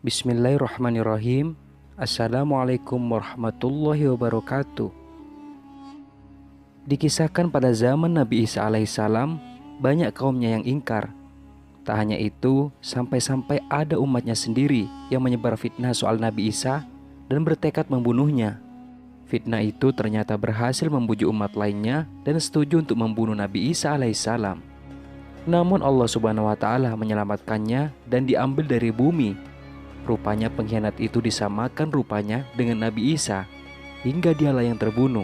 Bismillahirrahmanirrahim. Assalamualaikum warahmatullahi wabarakatuh. Dikisahkan pada zaman Nabi Isa alaihissalam, banyak kaumnya yang ingkar. Tak hanya itu, sampai-sampai ada umatnya sendiri yang menyebar fitnah soal Nabi Isa dan bertekad membunuhnya. Fitnah itu ternyata berhasil membujuk umat lainnya dan setuju untuk membunuh Nabi Isa alaihissalam. Namun Allah subhanahu wa ta'ala menyelamatkannya dan diambil dari bumi. Rupanya pengkhianat itu disamakan rupanya dengan Nabi Isa, hingga dialah yang terbunuh.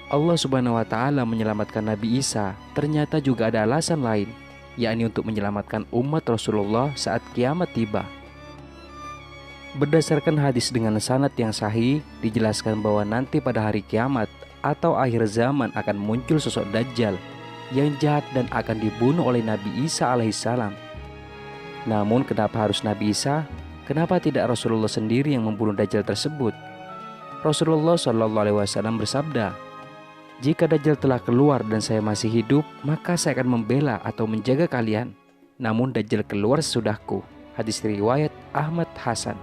Allah subhanahu wa ta'ala menyelamatkan Nabi Isa ternyata juga ada alasan lain, yakni untuk menyelamatkan umat Rasulullah saat kiamat tiba. Berdasarkan hadis dengan sanad yang sahih, dijelaskan bahwa nanti pada hari kiamat atau akhir zaman akan muncul sosok Dajjal yang jahat dan akan dibunuh oleh Nabi Isa alaihissalam. Namun kenapa harus Nabi Isa? Kenapa tidak Rasulullah sendiri yang membunuh Dajjal tersebut? Rasulullah SAW bersabda, "Jika Dajjal telah keluar dan saya masih hidup, maka saya akan membela atau menjaga kalian. Namun Dajjal keluar sesudahku." Hadis riwayat Ahmad Hasan.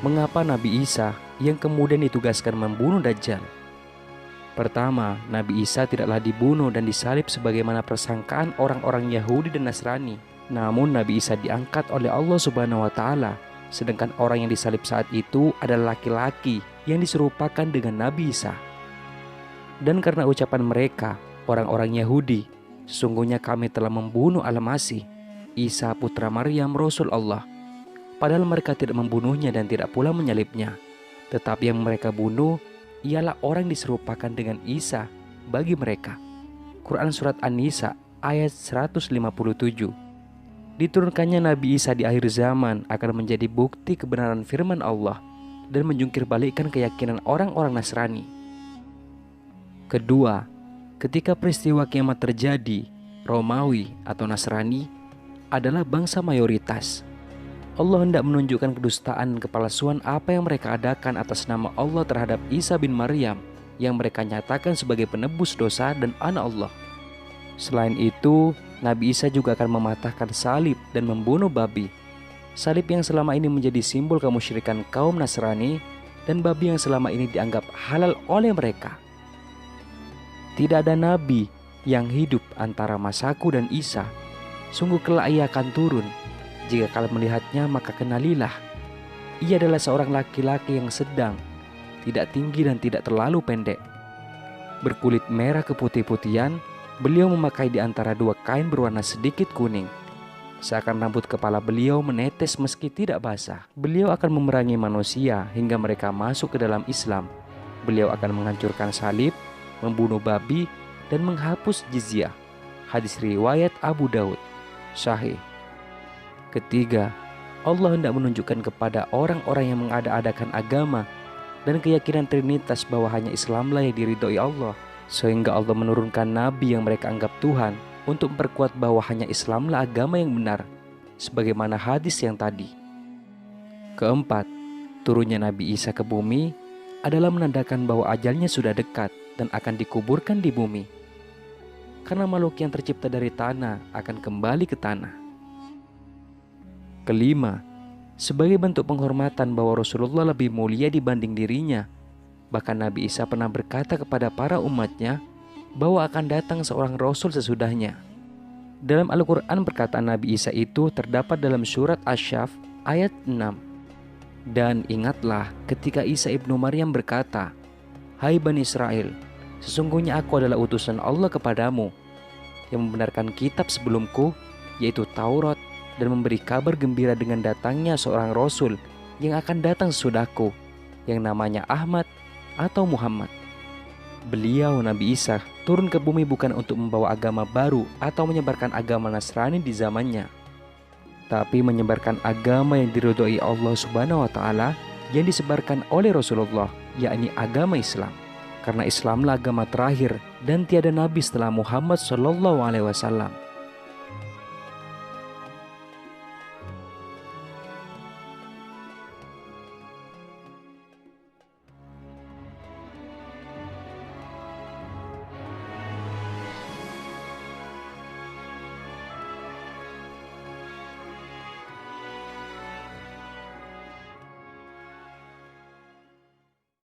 Mengapa Nabi Isa yang kemudian ditugaskan membunuh Dajjal? Pertama, Nabi Isa tidaklah dibunuh dan disalib sebagaimana persangkaan orang-orang Yahudi dan Nasrani. Namun Nabi Isa diangkat oleh Allah subhanahu wa ta'ala, sedangkan orang yang disalib saat itu adalah laki-laki yang diserupakan dengan Nabi Isa. Dan karena ucapan mereka, orang-orang Yahudi, sesungguhnya kami telah membunuh Al-Masih, Isa putra Maryam Rasul Allah. Padahal mereka tidak membunuhnya dan tidak pula menyalibnya. Tetapi yang mereka bunuh ialah orang yang diserupakan dengan Isa bagi mereka. Quran Surat An-Nisa ayat 157. Diturunkannya Nabi Isa di akhir zaman akan menjadi bukti kebenaran firman Allah dan menjungkir balikkan keyakinan orang-orang Nasrani. Kedua, ketika peristiwa kiamat terjadi, Romawi atau Nasrani adalah bangsa mayoritas. Allah hendak menunjukkan kedustaan dan kepalsuan apa yang mereka adakan atas nama Allah terhadap Isa bin Maryam yang mereka nyatakan sebagai penebus dosa dan anak Allah. Selain itu, Nabi Isa juga akan mematahkan salib dan membunuh babi. Salib yang selama ini menjadi simbol kemusyrikan kaum Nasrani dan babi yang selama ini dianggap halal oleh mereka. Tidak ada nabi yang hidup antara masaku dan Isa. Sungguh kelak ia akan turun. Jika kalian melihatnya maka kenalilah. Ia adalah seorang laki-laki yang sedang, tidak tinggi dan tidak terlalu pendek. Berkulit merah keputih-putihan. Beliau memakai di antara dua kain berwarna sedikit kuning. Seakan rambut kepala beliau menetes meski tidak basah. Beliau akan memerangi manusia hingga mereka masuk ke dalam Islam. Beliau akan menghancurkan salib, membunuh babi, dan menghapus jizyah. Hadis riwayat Abu Daud. Sahih. Ketiga, Allah hendak menunjukkan kepada orang-orang yang mengada-adakan agama dan keyakinan Trinitas bahwa hanya Islamlah yang diridhoi Allah. Sehingga Allah menurunkan Nabi yang mereka anggap Tuhan untuk memperkuat bahwa hanya Islamlah agama yang benar, sebagaimana hadis yang tadi. Keempat, turunnya Nabi Isa ke bumi adalah menandakan bahwa ajalnya sudah dekat dan akan dikuburkan di bumi. Karena makhluk yang tercipta dari tanah akan kembali ke tanah. Kelima, sebagai bentuk penghormatan bahwa Rasulullah lebih mulia dibanding dirinya. Bahkan Nabi Isa pernah berkata kepada para umatnya bahwa akan datang seorang Rasul sesudahnya. Dalam Al-Quran perkataan Nabi Isa itu terdapat dalam surat Asy-Syaff ayat 6. Dan ingatlah ketika Isa ibnu Maryam berkata, "Hai Bani Israel, sesungguhnya aku adalah utusan Allah kepadamu yang membenarkan kitab sebelumku, yaitu Taurat, dan memberi kabar gembira dengan datangnya seorang Rasul yang akan datang sesudahku, yang namanya Ahmad atau Muhammad." Beliau Nabi Isa turun ke bumi bukan untuk membawa agama baru atau menyebarkan agama Nasrani di zamannya, tapi menyebarkan agama yang diridhoi Allah subhanahu wa ta'ala yang disebarkan oleh Rasulullah, yakni agama Islam. Karena Islamlah agama terakhir dan tiada nabi setelah Muhammad SAW.